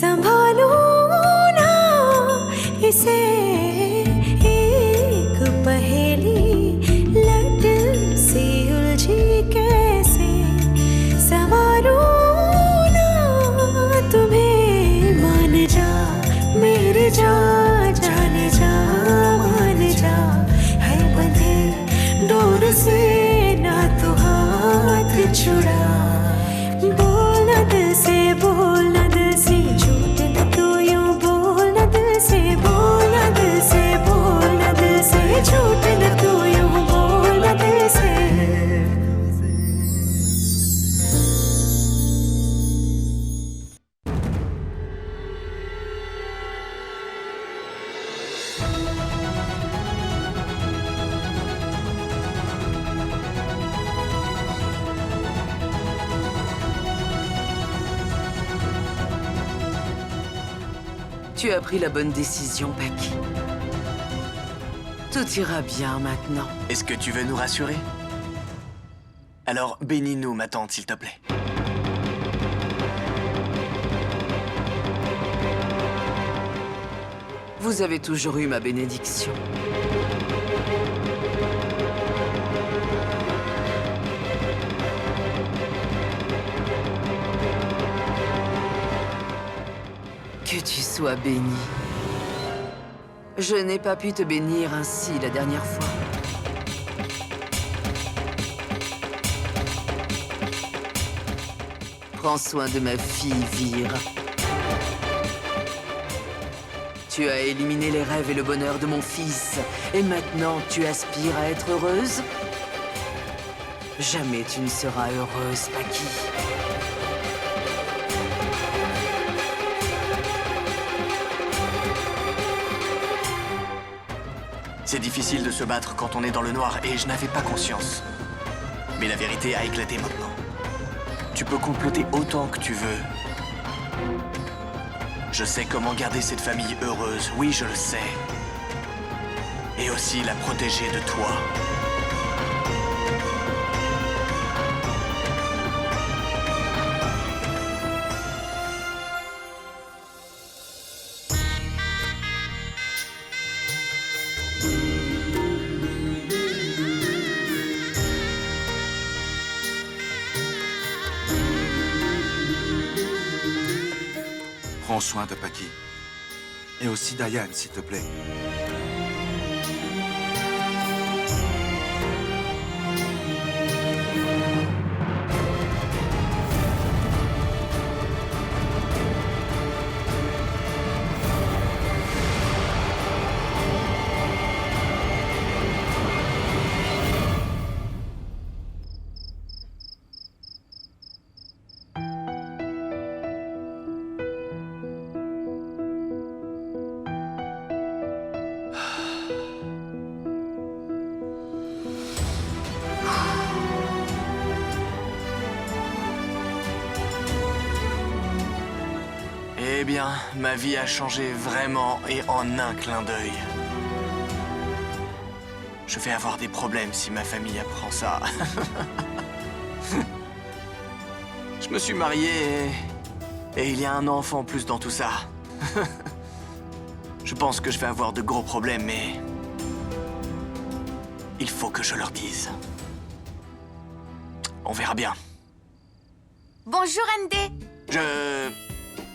संभालूं ना इसे एक पहेली लट सी उलझी कैसे संवारूं ना तुम्हें मान जा मेरे जा जाने जा मान जा है बंधे डोर से ना तू हाथ छुड़ा बोलना दिल से बोलना दिल से झूठ न तू यूं बोलना दिल से बोलना दिल से बोलना दिल से झूठ न तू यूं बोलना दिल से Tu as pris la bonne décision, Paki. Tout ira bien maintenant. Est-ce que tu veux nous rassurer? Alors, bénis-nous, ma tante, s'il te plaît. Vous avez toujours eu ma bénédiction. Que tu sois béni. Je n'ai pas pu te bénir ainsi la dernière fois. Prends soin de ma fille, Vire. Tu as éliminé les rêves et le bonheur de mon fils. Et maintenant, tu aspires à être heureuse? Jamais tu ne seras heureuse, Paki. C'est difficile de se battre quand on est dans le noir et je n'avais pas conscience. Mais la vérité a éclaté maintenant. Tu peux comploter autant que tu veux. Je sais comment garder cette famille heureuse, oui, je le sais. Et aussi la protéger de toi. Prends soin de Paki. Et aussi Diane, s'il te plaît. Eh bien, ma vie a changé vraiment et en un clin d'œil. Je vais avoir des problèmes si ma famille apprend ça. Je me suis marié et il y a un enfant en plus dans tout ça. Je pense que je vais avoir de gros problèmes, mais il faut que je leur dise. On verra bien. Bonjour, ND.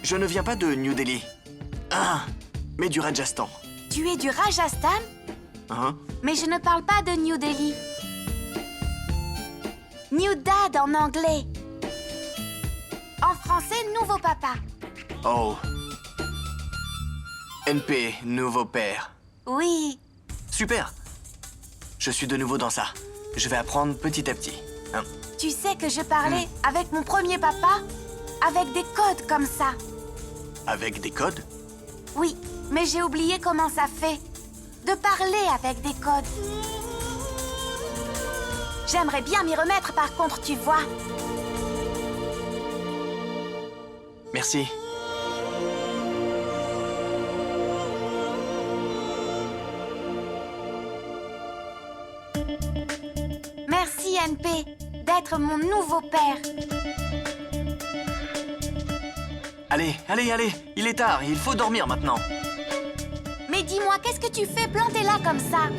Je ne viens pas de New Delhi. Ah, mais du Rajasthan. Tu es du Rajasthan? Hein? Mais je ne parle pas de New Delhi. New Dad en anglais. En français, nouveau papa. Oh. NP, nouveau père. Oui. Super. Je suis de nouveau dans ça. Je vais apprendre petit à petit. Hein? Tu sais que je parlais avec mon premier papa avec des codes comme ça. Avec des codes? Oui, mais j'ai oublié comment ça fait. De parler avec des codes. J'aimerais bien m'y remettre par contre, tu vois. Merci. Merci, NP, d'être mon nouveau père. Allez, allez, allez, il est tard, il faut dormir maintenant. Mais dis-moi, qu'est-ce que tu fais planté là comme ça?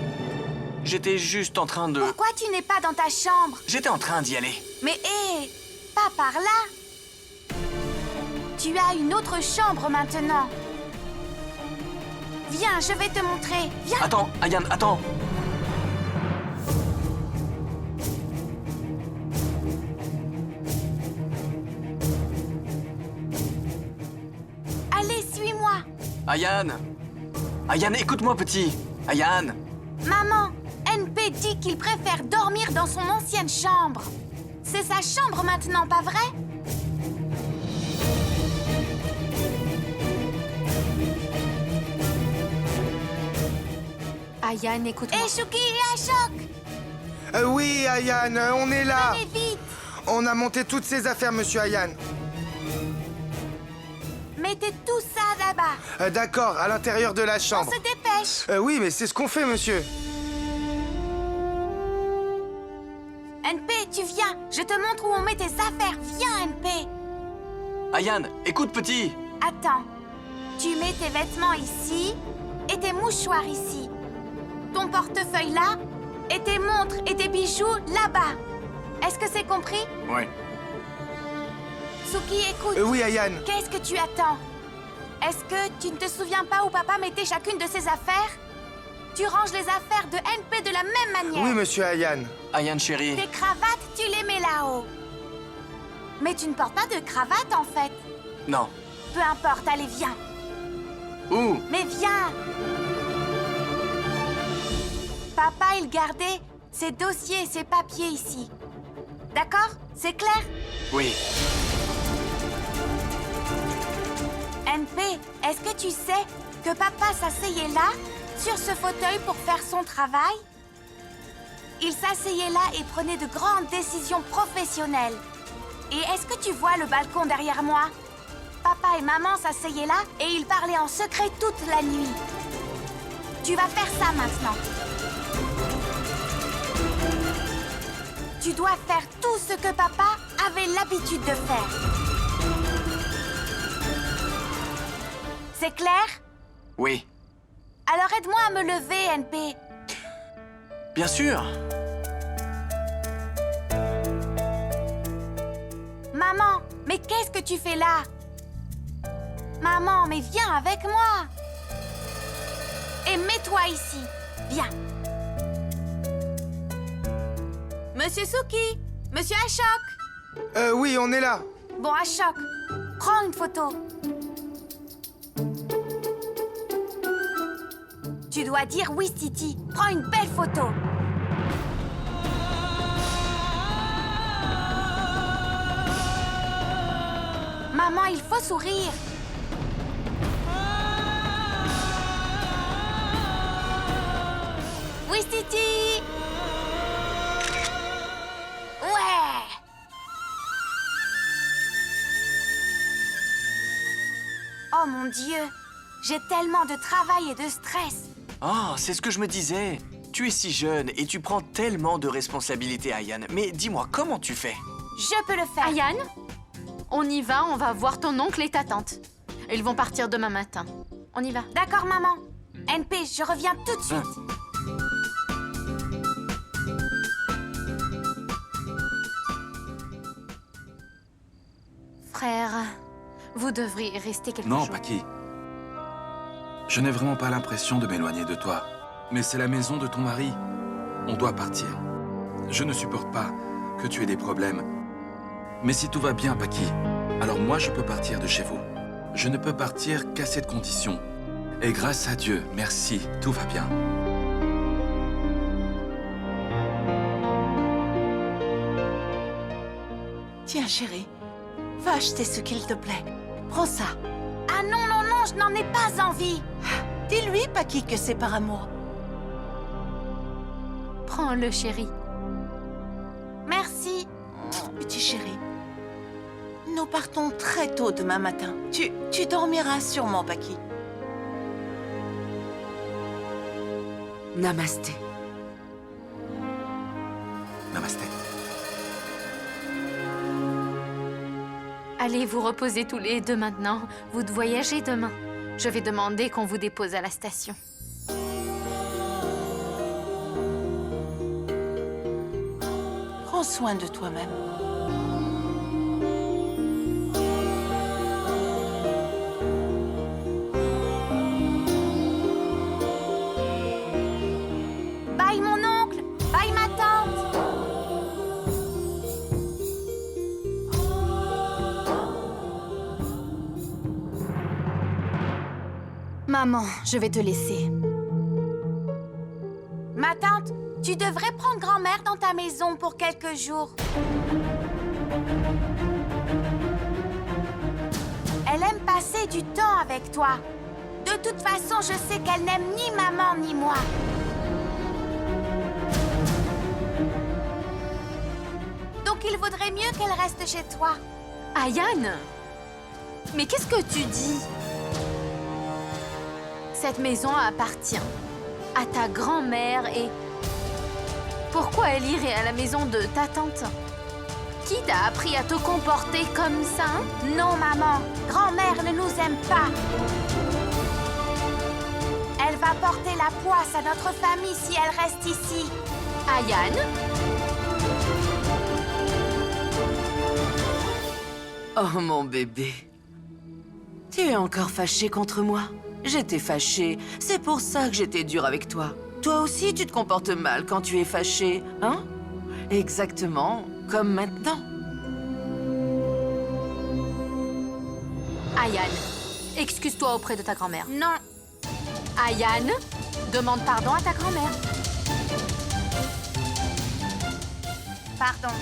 J'étais juste en train de... Pourquoi tu n'es pas dans ta chambre? J'étais en train d'y aller. Mais hé, pas par là. Tu as une autre chambre maintenant. Viens, je vais te montrer. Viens. Attends, Ayane, attends. Allez, suis-moi. Ayane. Ayane, écoute-moi, petit. Ayane. Maman, NP dit qu'il préfère dormir dans son ancienne chambre. C'est sa chambre maintenant, pas vrai? Ayane, écoute-moi. Hé, Chouki et Ashok, Oui, Ayane, on est là. venez vite. On a monté toutes ces affaires, monsieur Ayane. Mettez tout ça là-bas. D'accord, à l'intérieur de la On chambre. se dépêche. Oui, mais c'est ce qu'on fait, monsieur. NP, tu viens. Je te montre où on met tes affaires. Viens, NP. Ayane, écoute, petit. Attends. Tu mets tes vêtements ici et tes mouchoirs ici. Ton portefeuille là et tes montres et tes bijoux là-bas. Est-ce que c'est compris? Ouais. Suki, écoute. Oui, Ayane. Qu'est-ce que tu attends? Est-ce que tu ne te souviens pas où papa mettait chacune de ses affaires? Tu ranges les affaires de NP de la même manière. Oui, monsieur Ayane. Ayane, chérie. Tes cravates, tu les mets là-haut. Mais tu ne portes pas de cravate en fait. Non. Peu importe, allez, viens. Où? Mais viens. Papa, il gardait ses dossiers et ses papiers ici. D'accord? C'est clair? Oui. NP, est-ce que tu sais que papa s'asseyait là, sur ce fauteuil pour faire son travail? Il s'asseyait là et prenait de grandes décisions professionnelles. Et est-ce que tu vois le balcon derrière moi? Papa et maman s'asseyaient là et ils parlaient en secret toute la nuit. Tu vas faire ça maintenant. Tu dois faire tout ce que papa avait l'habitude de faire. C'est clair? Oui. Alors aide-moi à me lever, NP. Bien sûr. Maman, mais qu'est-ce que tu fais là? Maman, mais viens avec moi. Et mets-toi ici. Viens. Monsieur Suki, Monsieur Ashok. Oui, on est là. Bon, Ashok, prends une photo. Tu dois dire oui, Titi. Prends une belle photo. Maman, il faut sourire. Oui, Titi. Ouais. Oh mon Dieu, j'ai tellement de travail et de stress. Ah, c'est ce que je me disais. Tu es si jeune et tu prends tellement de responsabilités, Ayane. Mais dis-moi, comment tu fais? Je peux le faire. Ayane, on y va, on va voir ton oncle et ta tante. Ils vont partir demain matin. On y va. D'accord, maman. NP, je reviens tout de suite. Frère, vous devriez rester quelques Non, jours. Paki. Je n'ai vraiment pas l'impression de m'éloigner de toi. Mais c'est la maison de ton mari. On doit partir. Je ne supporte pas que tu aies des problèmes. Mais si tout va bien, Paki, alors moi je peux partir de chez vous. Je ne peux partir qu'à cette condition. Et grâce à Dieu, merci, tout va bien. Tiens, chérie, va acheter ce qu'il te plaît. Prends ça. Ah non, non, non, je n'en ai pas envie. Dis-lui, Paki, que c'est par amour. Prends-le, chérie. Merci. Petit chéri, nous partons très tôt demain matin. Tu dormiras sûrement, Paki. Namasté. Namasté. Allez vous reposer tous les deux maintenant. Vous voyagez demain. Je vais demander qu'on vous dépose à la station. Prends soin de toi-même. Bye mon oncle, bye ma tante. Maman, je vais te laisser. Ma tante, tu devrais prendre grand-mère dans ta maison pour quelques jours. Elle aime passer du temps avec toi. De toute façon, je sais qu'elle n'aime ni maman ni moi. Donc il vaudrait mieux qu'elle reste chez toi. Ayane! Mais qu'est-ce que tu dis? Cette maison appartient à ta grand-mère et... Pourquoi elle irait à la maison de ta tante? Qui t'a appris à te comporter comme ça, hein? Non, maman. Grand-mère ne nous aime pas. Elle va porter la poisse à notre famille si elle reste ici. Ayane? Oh, mon bébé. Tu es encore fâché contre moi? J'étais fâchée. C'est pour ça que j'étais dure avec toi. Toi aussi, tu te comportes mal quand tu es fâché, hein? Exactement comme maintenant. Ayane, excuse-toi auprès de ta grand-mère. Non. Ayane, demande pardon à ta grand-mère. Pardon.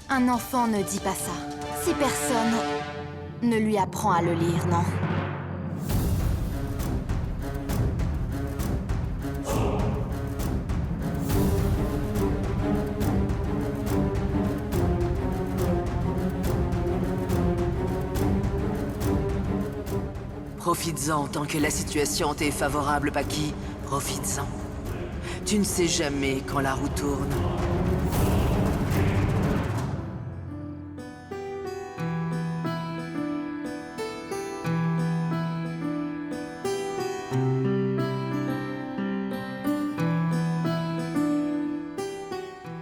Un enfant ne dit pas ça. Si personne ne lui apprend à le lire, non? Profites-en tant que la situation t'est favorable, Paki. Profites-en. Tu ne sais jamais quand la roue tourne.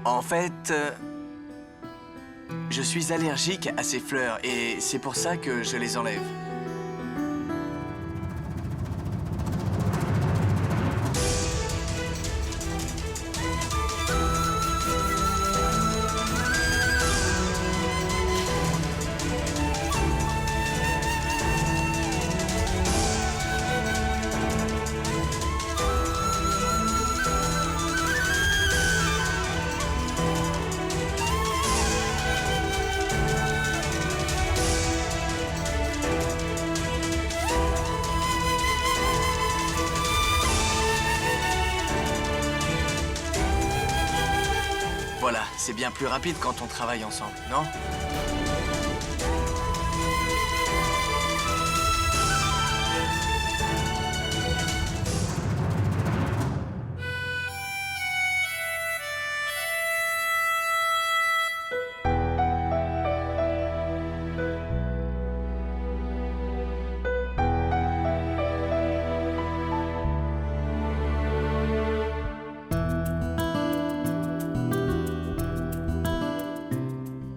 En fait, je suis allergique à ces fleurs et c'est pour ça que je les enlève. Voilà, c'est bien plus rapide quand on travaille ensemble, non?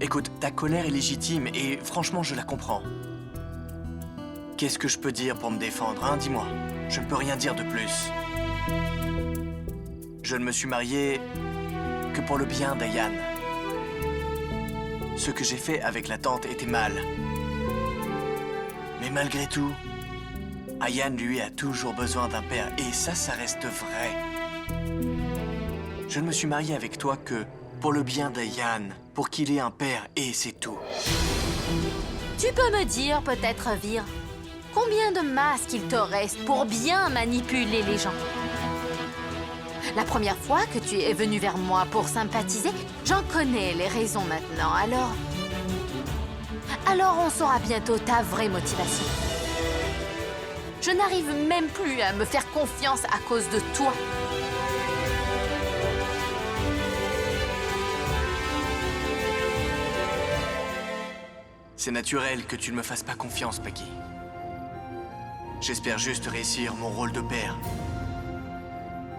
Écoute, ta colère est légitime et franchement, je la comprends. Qu'est-ce que je peux dire pour me défendre, hein? Dis-moi. Je ne peux rien dire de plus. Je ne me suis marié que pour le bien d'Ayane. Ce que j'ai fait avec la tante était mal. Mais malgré tout, Ayane, lui, a toujours besoin d'un père. Et ça reste vrai. Je ne me suis marié avec toi que pour le bien d'Ayane, pour qu'il ait un père, et c'est tout. Tu peux me dire, peut-être, Vir, combien de masques il te reste pour bien manipuler les gens? La première fois que tu es venu vers moi pour sympathiser, j'en connais les raisons maintenant, alors on saura bientôt ta vraie motivation. Je n'arrive même plus à me faire confiance à cause de toi. C'est naturel que tu ne me fasses pas confiance, Paki. J'espère juste réussir mon rôle de père.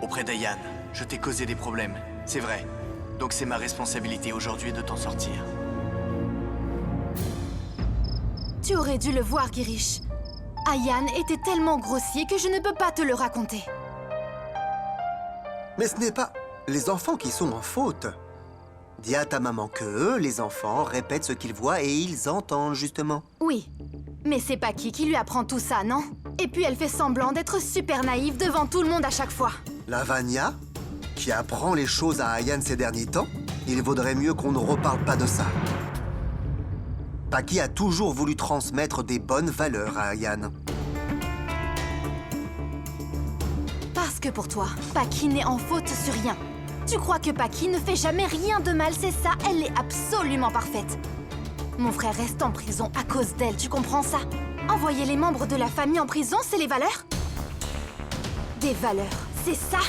Auprès d'Ayan, je t'ai causé des problèmes, c'est vrai. Donc c'est ma responsabilité aujourd'hui de t'en sortir. Tu aurais dû le voir, Girish. Ayan était tellement grossier que je ne peux pas te le raconter. Mais ce n'est pas les enfants qui sont en faute. Dis à ta maman que eux, les enfants, répètent ce qu'ils voient et ils entendent, justement. Oui, mais c'est Paki qui lui apprend tout ça, non? Et puis elle fait semblant d'être super naïve devant tout le monde à chaque fois. Lavanya, qui apprend les choses à Ayan ces derniers temps, il vaudrait mieux qu'on ne reparle pas de ça. Paki a toujours voulu transmettre des bonnes valeurs à Ayan. Parce que pour toi, Paki n'est en faute sur rien. Tu crois que Paki ne fait jamais rien de mal, c'est ça? Elle est absolument parfaite. Mon frère reste en prison à cause d'elle, tu comprends ça? Envoyer les membres de la famille en prison, c'est les valeurs? Des valeurs, c'est ça?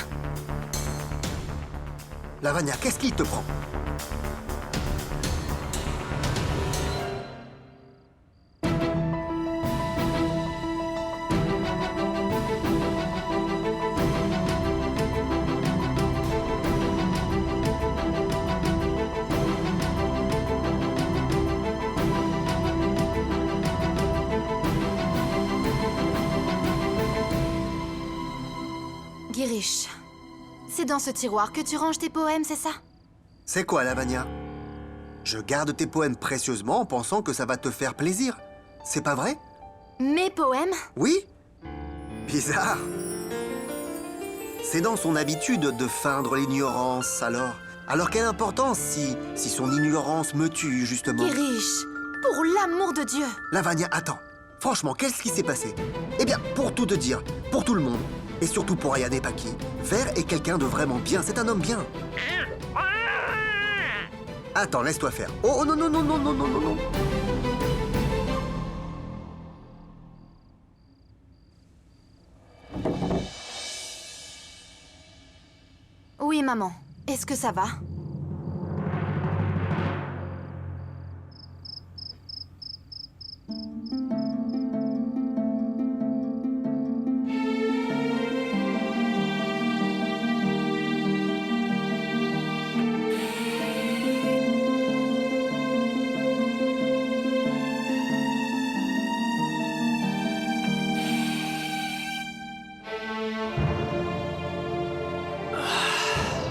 Lavanya, qu'est-ce qui te prend? Girish, c'est dans ce tiroir que tu ranges tes poèmes, c'est ça? C'est quoi, Lavanya? Je garde tes poèmes précieusement en pensant que ça va te faire plaisir. C'est pas vrai? Mes poèmes? Oui? Bizarre. C'est dans son habitude de feindre l'ignorance, alors. Alors quelle importance si son ignorance me tue, justement? Girish, pour l'amour de Dieu! Lavanya, attends. Franchement, qu'est-ce qui s'est passé? Eh bien, pour tout te dire, pour tout le monde, et surtout pour Ayan et Paki, Ver est quelqu'un de vraiment bien, c'est un homme bien. Attends, laisse-toi faire. Oh non, non, non, non, non, non, non, non. Oui, maman. Est-ce que ça va?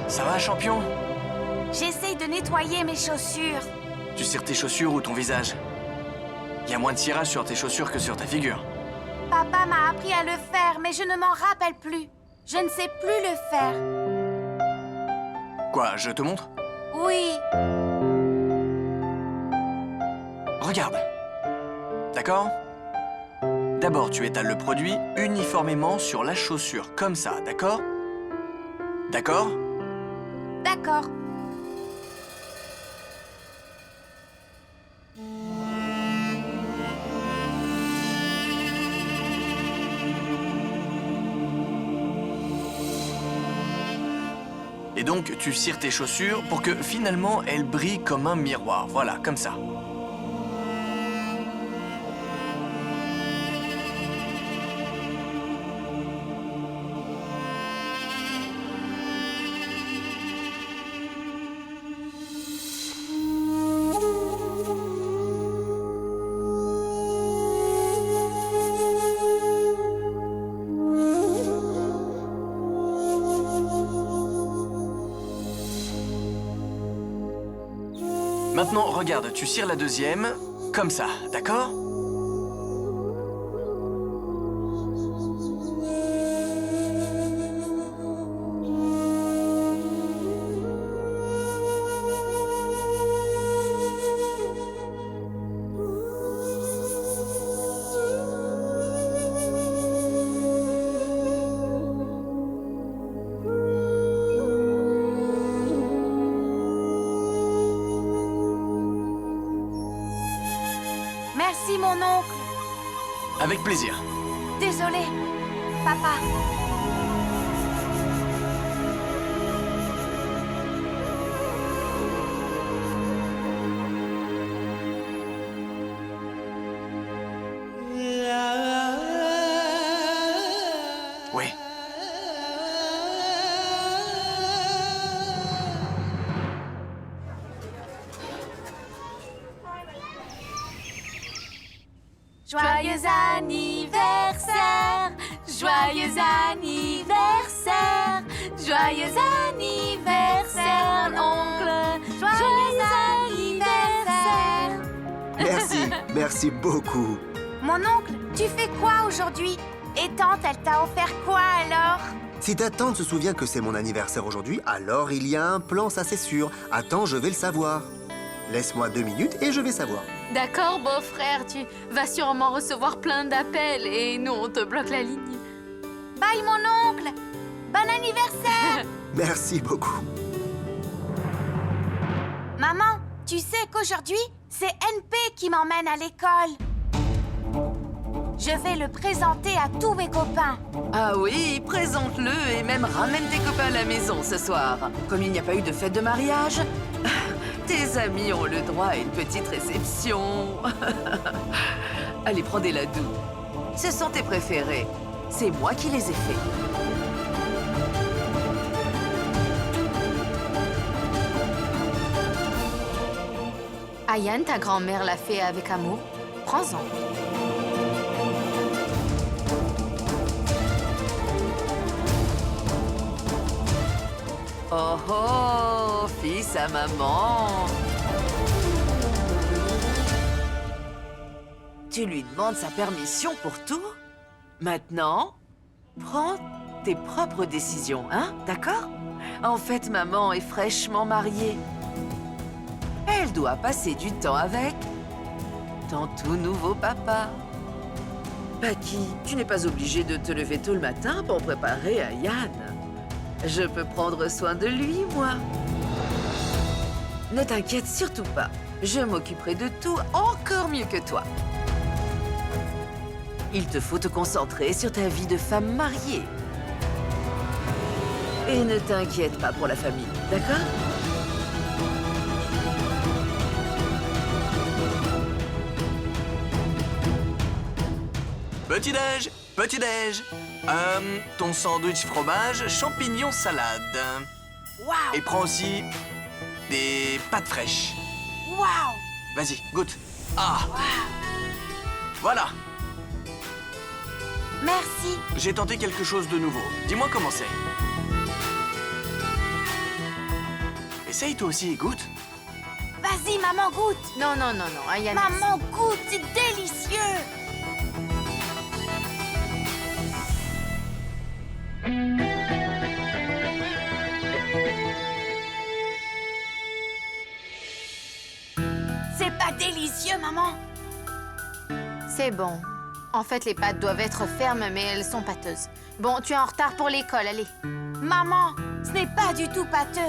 Ça va, champion? J'essaye de nettoyer mes chaussures. Tu cires tes chaussures ou ton visage? Il y a moins de cirage sur tes chaussures que sur ta figure. Papa m'a appris à le faire, mais je ne m'en rappelle plus. Je ne sais plus le faire. Quoi, je te montre? Oui. Regarde. D'accord? D'abord, tu étales le produit uniformément sur la chaussure, comme ça, d'accord? D'accord? D'accord. Et donc, tu cires tes chaussures pour que finalement elles brillent comme un miroir. Voilà, comme ça. Maintenant, regarde, tu cires la deuxième, comme ça, d'accord? Merci, mon oncle. Avec plaisir. Désolé, papa. Joyeux anniversaire, joyeux anniversaire, joyeux anniversaire, oncle, joyeux anniversaire. Merci, merci beaucoup. Mon oncle, tu fais quoi aujourd'hui? Et tante, elle t'a offert quoi alors? Si ta tante se souvient que c'est mon anniversaire aujourd'hui, alors il y a un plan, ça c'est sûr. Attends, je vais le savoir. Laisse-moi 2 minutes et je vais savoir. D'accord, beau-frère, tu vas sûrement recevoir plein d'appels et nous, on te bloque la ligne. Bye mon oncle! Bon anniversaire! Merci beaucoup. Maman, tu sais qu'aujourd'hui, c'est NP qui m'emmène à l'école. Je vais le présenter à tous mes copains. Ah oui, présente-le et même ramène tes copains à la maison ce soir. Comme il n'y a pas eu de fête de mariage, tes amis ont le droit à une petite réception. Allez, prends des ladous. Ce sont tes préférés. C'est moi qui les ai faits. Ayan, ta grand-mère l'a fait avec amour. Prends-en. Oh oh, fils à maman. Tu lui demandes sa permission pour tout? Maintenant, prends tes propres décisions, hein? D'accord? En fait, maman est fraîchement mariée. Elle doit passer du temps avec ton tout nouveau papa. Paki, tu n'es pas obligé de te lever tôt le matin pour préparer Ayan. Je peux prendre soin de lui, moi. Ne t'inquiète surtout pas. Je m'occuperai de tout encore mieux que toi. Il te faut te concentrer sur ta vie de femme mariée. Et ne t'inquiète pas pour la famille, d'accord? Petit-déj, petit-déj. Ton sandwich fromage, champignons, salade. Waouh! Et prends aussi des pâtes fraîches. Waouh! Vas-y, goûte. Ah! Voilà, Merci. j'ai tenté quelque chose de nouveau. Dis-moi comment c'est. Essaye toi aussi et goûte. Vas-y, maman, goûte. Non, non, non, non, Ayan. Maman, goûte, c'est délicieux. C'est pas délicieux, maman? C'est bon. En fait, les pâtes doivent être fermes, mais elles sont pâteuses. Bon, tu es en retard pour l'école, allez. Maman, ce n'est pas du tout pâteux.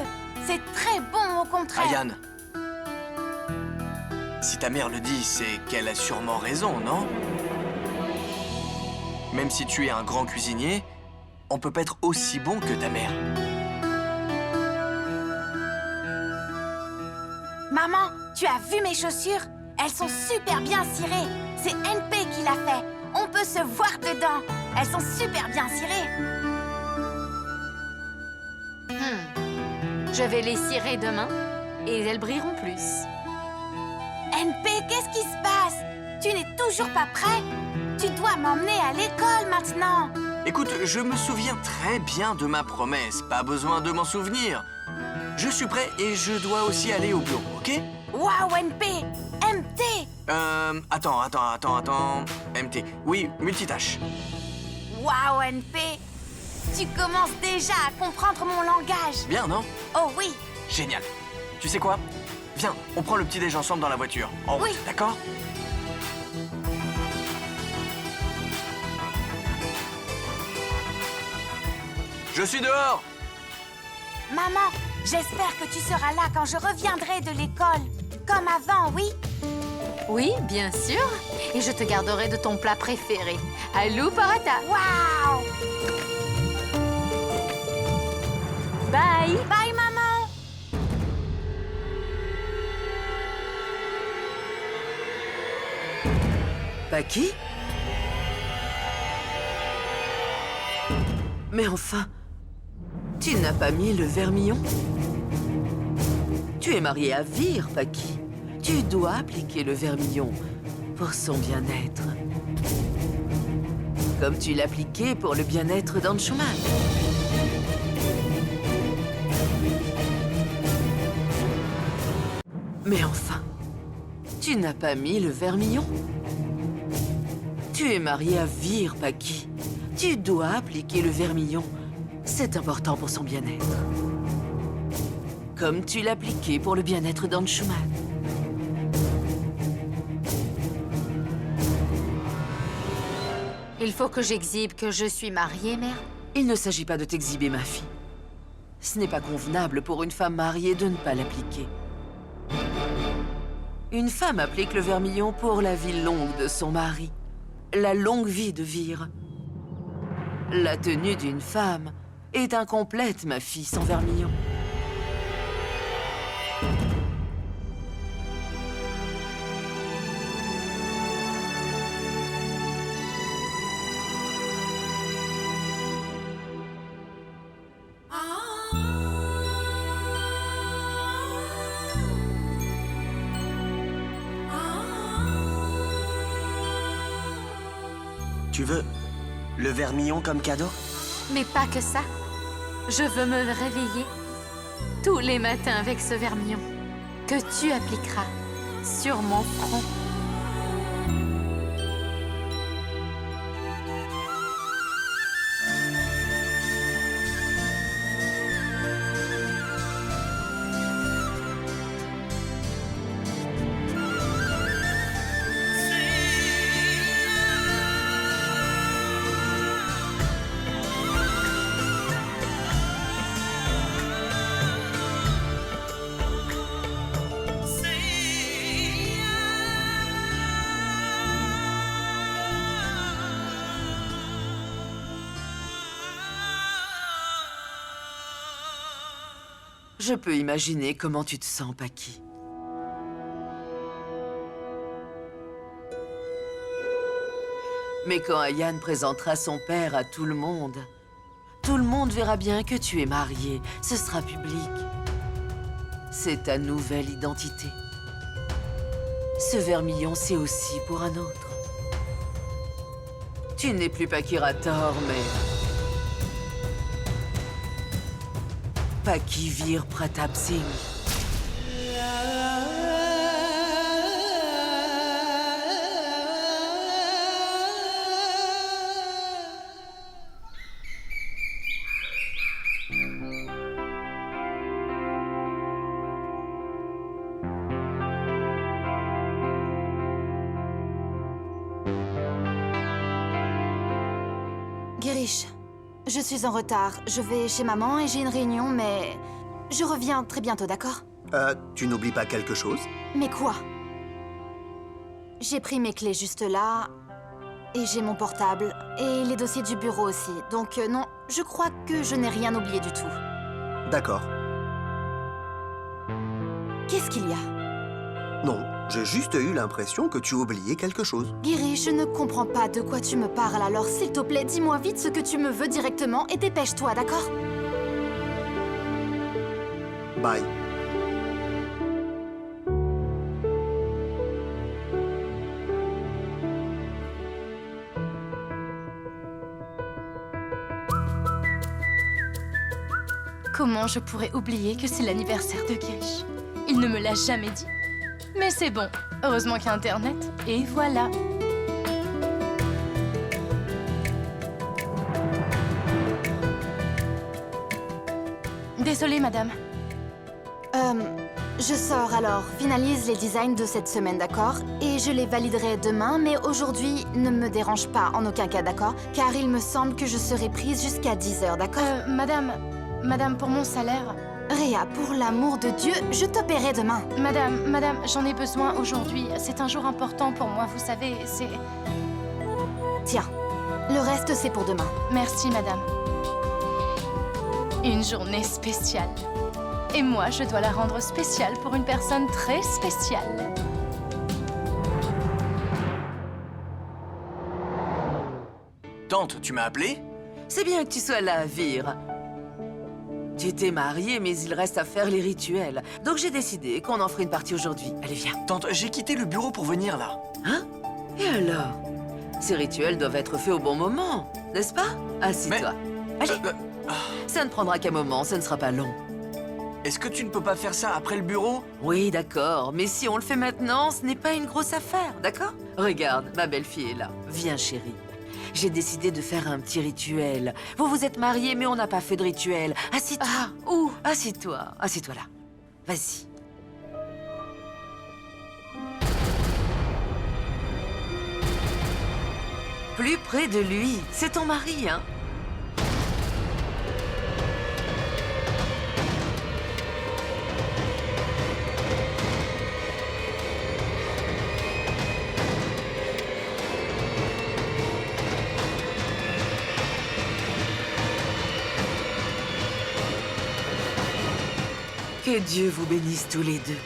C'est très bon, au contraire. Ayan. Si ta mère le dit, c'est qu'elle a sûrement raison, non? Même si tu es un grand cuisinier, on peut pas être aussi bon que ta mère. Maman, tu as vu mes chaussures? Elles sont super bien cirées. C'est NP qui l'a fait. On peut se voir dedans. Elles sont super bien cirées. Je vais les cirer demain et elles brilleront plus. NP, qu'est-ce qui se passe? Tu n'es toujours pas prêt? Tu dois m'emmener à l'école maintenant. Écoute, je me souviens très bien de ma promesse. Pas besoin de m'en souvenir. Je suis prêt et je dois aussi aller au bureau, ok? Waouh, NP! MT! Attends. MT. Oui, multitâche. Waouh, NP! Tu commences déjà à comprendre mon langage. Bien, non? Oh oui, Génial. Tu sais quoi? Viens, on prend le petit-déj ensemble dans la voiture. En route, Oui. d'accord? Je suis dehors! maman, j'espère que tu seras là quand je reviendrai de l'école. Comme avant, oui? Oui, bien sûr. Et je te garderai de ton plat préféré. Aloo paratha. Waouh! Bye. Bye, maman! Paki? Mais enfin, tu n'as pas mis le vermillon? Tu es marié à Vir, Paki. Tu dois appliquer le vermillon. pour son bien-être. Comme tu l'appliquais pour le bien-être d'Anchuman. Mais enfin, tu n'as pas mis le vermillon. Tu es marié à Vir, Paki. Tu dois appliquer le vermillon. C'est important pour son bien-être. Comme tu l'appliquais pour le bien-être d'Anchuman. Il faut que j'exhibe que je suis mariée, mère. Il ne s'agit pas de t'exhiber, ma fille. Ce n'est pas convenable pour une femme mariée de ne pas l'appliquer. Une femme applique le vermillon pour la vie longue de son mari. La longue vie de Vir. La tenue d'une femme est incomplète, ma fille, sans vermillon. Tu veux le vermillon comme cadeau? Mais pas que ça. Je veux me réveiller tous les matins avec ce vermillon que tu appliqueras sur mon front. Je peux imaginer comment tu te sens, Paki. Mais quand Ayan présentera son père à tout le monde verra bien que tu es marié. Ce sera public. C'est ta nouvelle identité. Ce vermillon, c'est aussi pour un autre. Tu n'es plus Paki Rator, mais... Paki Vir Pratap Singh. Girish, je suis en retard. Je vais chez maman et j'ai une réunion, mais... Je reviens très bientôt, d'accord? Tu n'oublies pas quelque chose? Mais quoi? J'ai pris mes clés juste là, et j'ai mon portable, et les dossiers du bureau aussi. Donc non, je crois que je n'ai rien oublié du tout. D'accord. Qu'est-ce qu'il y a? Non, j'ai juste eu l'impression que tu oubliais quelque chose. Girish, je ne comprends pas de quoi tu me parles, alors s'il te plaît, dis-moi vite ce que tu me veux directement et dépêche-toi, d'accord? Bye. Comment je pourrais oublier que c'est l'anniversaire de Girish? Il ne me l'a jamais dit. Mais c'est bon, heureusement qu'il y a Internet. Et voilà. Désolée, madame. Je sors alors, finalise les designs de cette semaine, d'accord? Et je les validerai demain, mais aujourd'hui, ne me dérange pas en aucun cas, d'accord? Car il me semble que je serai prise jusqu'à 10h, d'accord? Madame, pour mon salaire... Réa, pour l'amour de Dieu, je te paierai demain. Madame, j'en ai besoin aujourd'hui. C'est un jour important pour moi, vous savez, c'est... Tiens, le reste, c'est pour demain. Merci, madame. Une journée spéciale. Et moi, je dois la rendre spéciale pour une personne très spéciale. Tante, tu m'as appelé? C'est bien que tu sois là, Vir. Tu t'es mariée, mais il reste à faire les rituels. Donc j'ai décidé qu'on en ferait une partie aujourd'hui. Allez, viens. Tante, j'ai quitté le bureau pour venir là. Hein? Et alors? Ces rituels doivent être faits au bon moment, n'est-ce pas? Assis-toi. Allez. Ça ne prendra qu'un moment, ça ne sera pas long. Est-ce que tu ne peux pas faire ça après le bureau? Oui, d'accord, mais si on le fait maintenant, ce n'est pas une grosse affaire, d'accord? Regarde, ma belle-fille est là. Viens, chérie. J'ai décidé de faire un petit rituel. Vous vous êtes mariés, mais on n'a pas fait de rituel. Assis-toi. Où? Assis-toi. Assis-toi là. Vas-y. Plus près de lui. C'est ton mari, hein? Que Dieu vous bénisse tous les deux.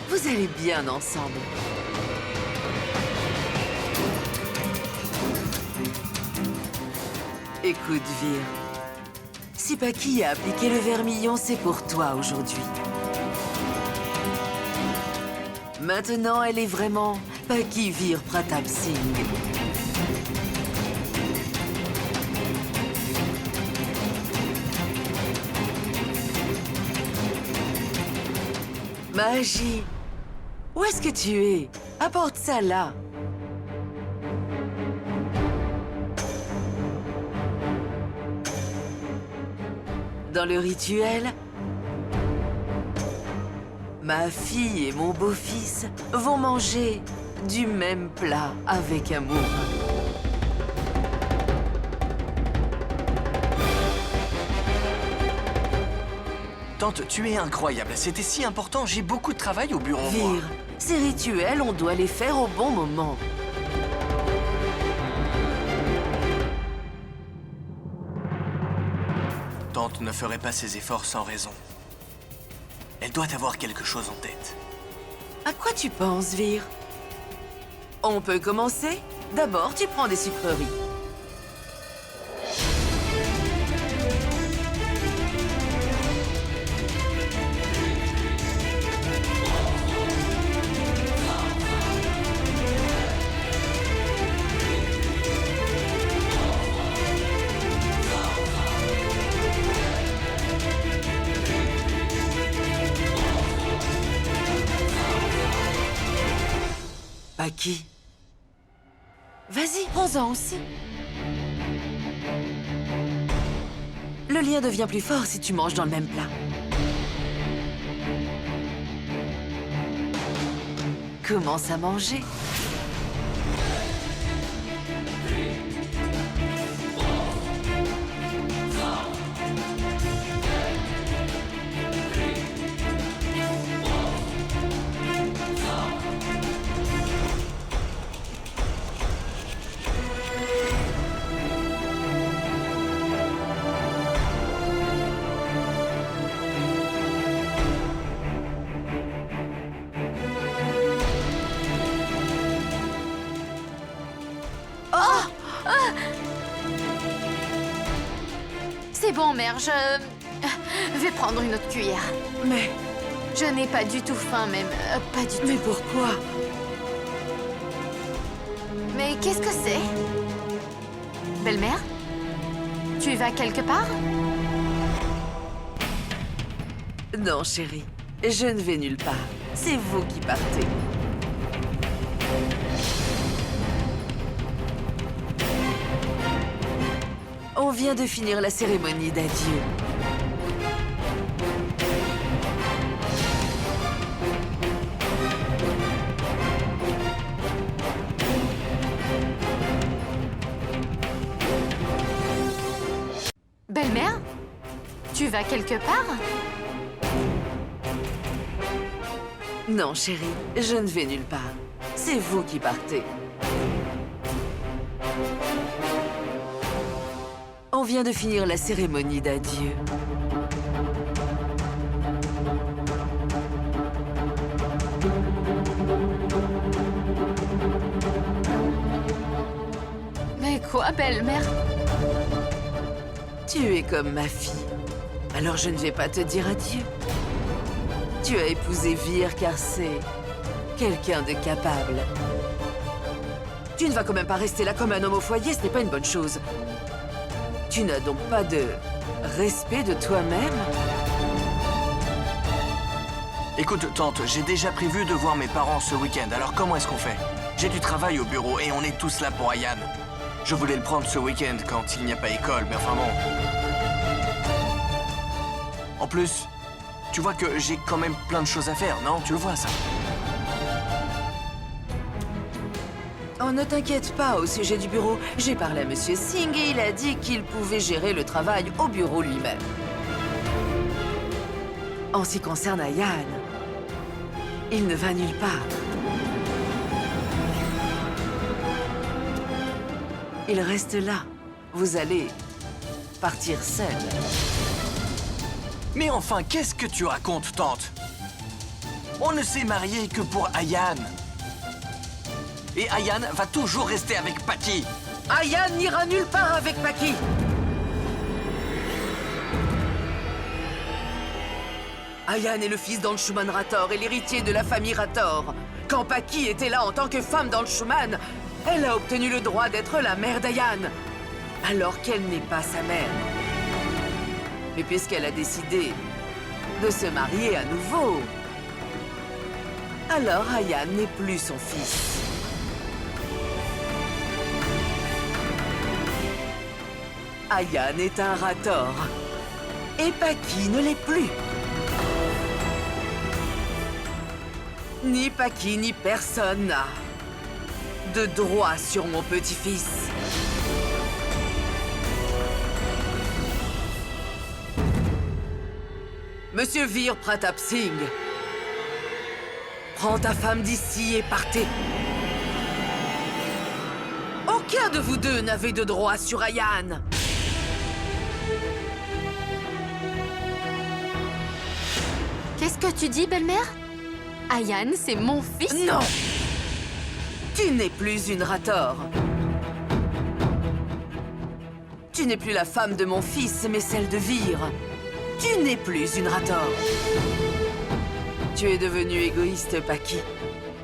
Vous allez bien ensemble. Écoute, Vir. Si Paki a appliqué le vermillon, c'est pour toi aujourd'hui. Maintenant, elle est vraiment Paki Vir Pratap Singh. Magie, où est-ce que tu es? Apporte ça là. Dans le rituel, ma fille et mon beau-fils vont manger du même plat avec amour. Tante, tu es incroyable. C'était si important. J'ai beaucoup de travail au bureau. moi. Vir, ces rituels, on doit les faire au bon moment. Tante ne ferait pas ces efforts sans raison. Elle doit avoir quelque chose en tête. À quoi tu penses, Vir? On peut commencer? D'abord, tu prends des sucreries. Paki. Vas-y, prends-en aussi. Le lien devient plus fort si tu manges dans le même plat. Commence à manger. C'est bon, mère, je vais prendre une autre cuillère. Mais Je n'ai pas du tout faim, même. Pas du tout. Mais pourquoi? Mais qu'est-ce que c'est? Belle-mère? Tu vas quelque part? Non, chérie. Je ne vais nulle part. C'est vous qui partez. On vient de finir la cérémonie d'adieu. Belle-mère? Tu vas quelque part? Non, chérie, je ne vais nulle part. C'est vous qui partez. On vient de finir la cérémonie d'adieu. Mais quoi, belle-mère? Tu es comme ma fille. Alors je ne vais pas te dire adieu. Tu as épousé Vir car c'est quelqu'un de capable. Tu ne vas quand même pas rester là comme un homme au foyer, ce n'est pas une bonne chose. Tu n'as donc pas de respect de toi-même? Écoute, tante, j'ai déjà prévu de voir mes parents ce week-end, alors comment est-ce qu'on fait? J'ai du travail au bureau et on est tous là pour Ayan. Je voulais le prendre ce week-end quand il n'y a pas école, mais enfin bon. En plus, tu vois que j'ai quand même plein de choses à faire, non? Tu le vois, ça? Oh, ne t'inquiète pas au sujet du bureau. J'ai parlé à Monsieur Singh et il a dit qu'il pouvait gérer le travail au bureau lui-même. En ce qui concerne Ayan, il ne va nulle part. Il reste là. Vous allez partir seul. Mais enfin, qu'est-ce que tu racontes, tante? On ne s'est marié que pour Ayan. Et Ayan va toujours rester avec Paki. Ayan n'ira nulle part avec Paki. Ayan est le fils d'Anshuman Rator et l'héritier de la famille Rator. Quand Paki était là en tant que femme d'Anshuman, elle a obtenu le droit d'être la mère d'Ayan, alors qu'elle n'est pas sa mère. Mais puisqu'elle a décidé de se marier à nouveau, alors Ayan n'est plus son fils. Ayan est un Rator. Et Paki ne l'est plus. Ni Paki ni personne n'a de droit sur mon petit-fils. Monsieur Veer Pratap Singh, prends ta femme d'ici et partez. Aucun de vous deux n'avait de droit sur Ayan. Qu'est-ce que tu dis, belle-mère? Ayan, c'est mon fils? Non! Tu n'es plus une Rator. Tu n'es plus la femme de mon fils, mais celle de Veer. Tu n'es plus une Rator. Tu es devenu égoïste, Paki.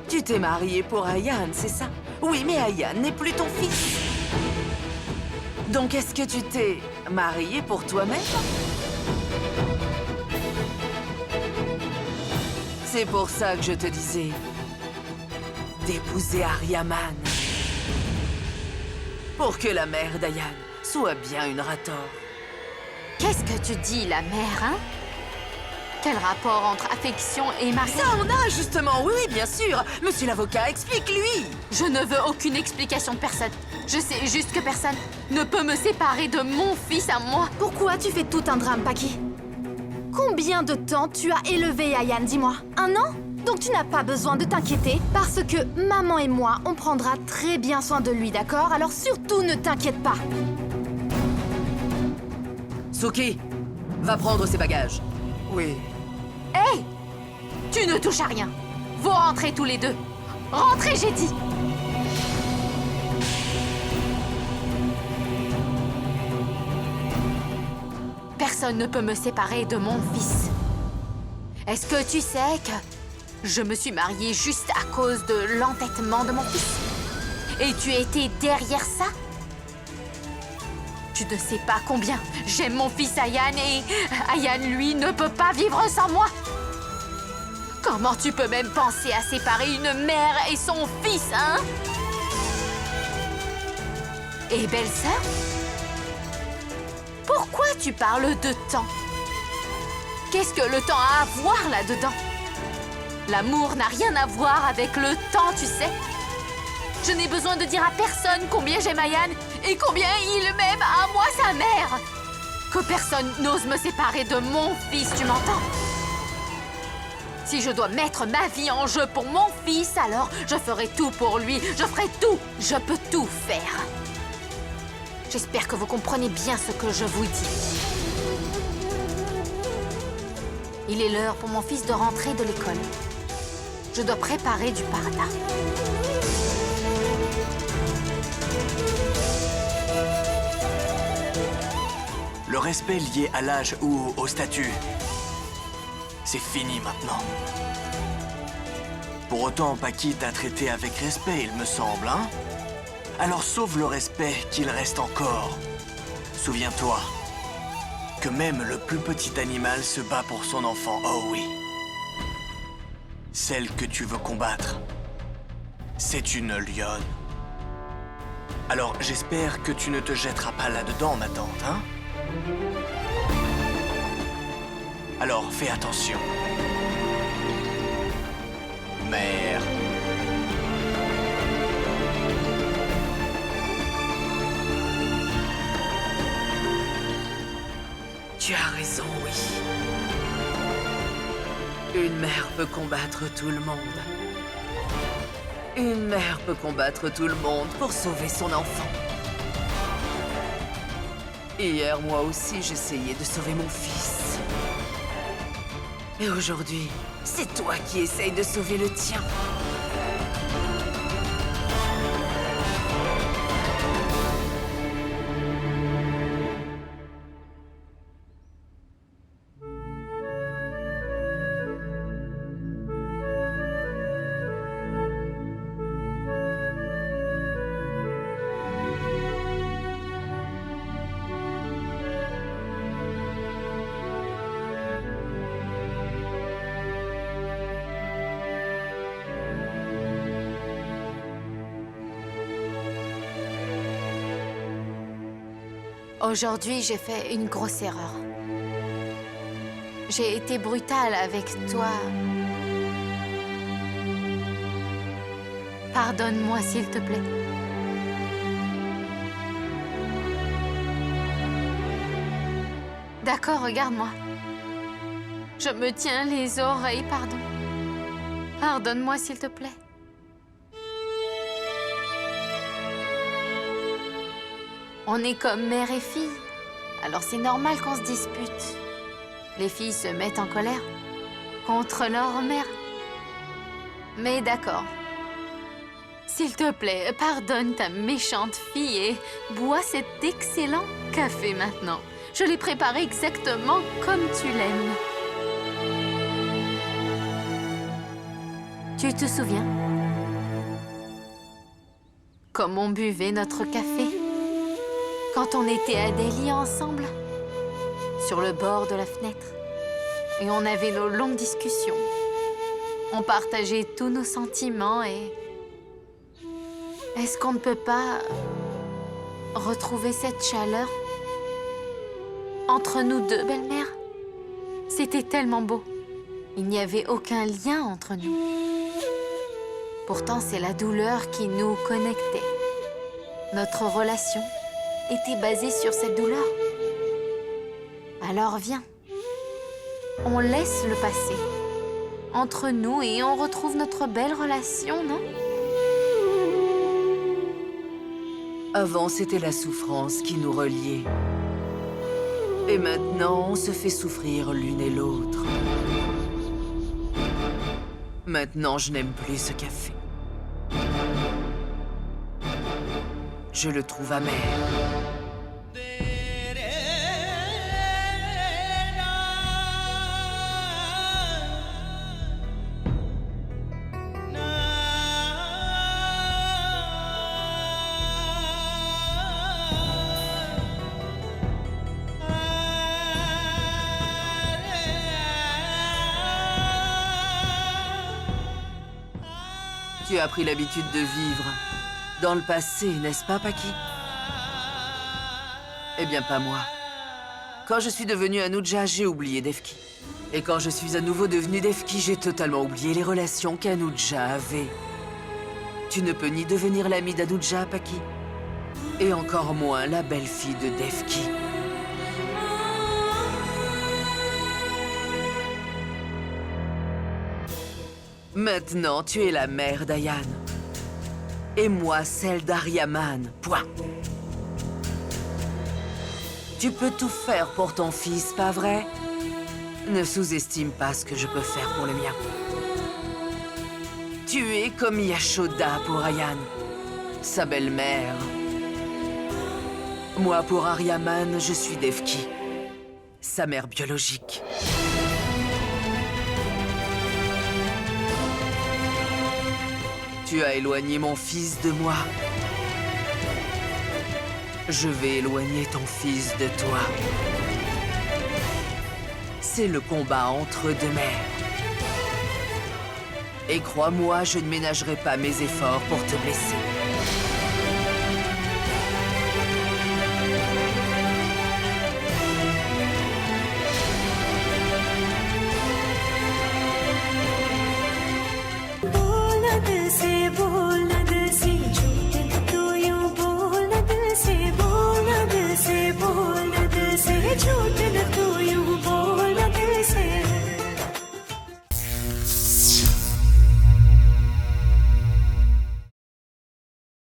Tu t'es marié pour Ayan, c'est ça? Oui, mais Ayan n'est plus ton fils. Donc est-ce que tu t'es marié pour toi-même? C'est pour ça que je te disais d'épouser Aryaman. Pour que la mère d'Ayan soit bien une Rator. Qu'est-ce que tu dis, la mère, hein? Quel rapport entre affection et mariage? Ça, on a justement, oui, bien sûr. Monsieur l'avocat, explique-lui. Je ne veux aucune explication de personne. Je sais juste que personne ne peut me séparer de mon fils à moi. Pourquoi tu fais tout un drame, Paki? Combien de temps tu as élevé Ayan, dis-moi? 1 an? Donc tu n'as pas besoin de t'inquiéter parce que maman et moi, on prendra très bien soin de lui, d'accord? Alors surtout ne t'inquiète pas. Suki, va prendre ses bagages. Oui. Hé! Tu ne touches à rien. Vous rentrez tous les deux. Rentrez, j'ai dit. Personne ne peut me séparer de mon fils. Est-ce que tu sais que je me suis mariée juste à cause de l'entêtement de mon fils? Et tu étais derrière ça? Tu ne sais pas combien j'aime mon fils Ayan et Ayan, lui, ne peut pas vivre sans moi. Comment tu peux même penser à séparer une mère et son fils, hein? Et belle-sœur? Pourquoi tu parles de temps? Qu'est-ce que le temps a à voir là-dedans? L'amour n'a rien à voir avec le temps, tu sais. Je n'ai besoin de dire à personne combien j'aime Ayan et combien il m'aime à moi, sa mère. Que personne n'ose me séparer de mon fils, tu m'entends? Si je dois mettre ma vie en jeu pour mon fils, alors je ferai tout pour lui. Je ferai tout. Je peux tout faire. J'espère que vous comprenez bien ce que je vous dis. Il est l'heure pour mon fils de rentrer de l'école. Je dois préparer du parda. Le respect lié à l'âge ou au statut, c'est fini maintenant. Pour autant, Paki t'a traité avec respect, il me semble, hein? Alors sauve le respect qu'il reste encore. Souviens-toi que même le plus petit animal se bat pour son enfant, oh oui. Celle que tu veux combattre, c'est une lionne. Alors j'espère que tu ne te jetteras pas là-dedans, ma tante, hein? Alors fais attention. Mère. Tu as raison, oui. Une mère peut combattre tout le monde. Une mère peut combattre tout le monde pour sauver son enfant. Hier, moi aussi, j'essayais de sauver mon fils. Et aujourd'hui, c'est toi qui essayes de sauver le tien. Aujourd'hui, j'ai fait une grosse erreur. J'ai été brutale avec toi. Pardonne-moi, s'il te plaît. D'accord, regarde-moi. Je me tiens les oreilles, pardon. Pardonne-moi, s'il te plaît. On est comme mère et fille, alors c'est normal qu'on se dispute. Les filles se mettent en colère contre leur mère. Mais d'accord. S'il te plaît, pardonne ta méchante fille et bois cet excellent café maintenant. Je l'ai préparé exactement comme tu l'aimes. Tu te souviens? Comme on buvait notre café? Quand on était à Delhi ensemble, sur le bord de la fenêtre, et on avait nos longues discussions. On partageait tous nos sentiments et... Est-ce qu'on ne peut pas retrouver cette chaleur entre nous deux, belle-mère? C'était tellement beau. Il n'y avait aucun lien entre nous. Pourtant, c'est la douleur qui nous connectait. Notre relation était basée sur cette douleur. Alors viens, on laisse le passé entre nous et on retrouve notre belle relation, non? Avant, c'était la souffrance qui nous reliait. Et maintenant, on se fait souffrir l'une et l'autre. Maintenant, je n'aime plus ce café. Je le trouve amer. Tu as pris l'habitude de vivre dans le passé, n'est-ce pas, Paki? Eh bien, pas moi. Quand je suis devenue Anuja, j'ai oublié Devki. Et quand je suis à nouveau devenue Devki, j'ai totalement oublié les relations qu'Anuja avait. Tu ne peux ni devenir l'ami d'Anuja, Paki, et encore moins la belle-fille de Devki. Maintenant, tu es la mère d'Ayan. Et moi, celle d'Aryaman. Point. Tu peux tout faire pour ton fils, pas vrai? Ne sous-estime pas ce que je peux faire pour le mien. Tu es comme Yashoda pour Ayan, sa belle-mère. Moi, pour Aryaman, je suis Devki, sa mère biologique. Tu as éloigné mon fils de moi. Je vais éloigner ton fils de toi. C'est le combat entre deux mères. Et crois-moi, je ne ménagerai pas mes efforts pour te blesser.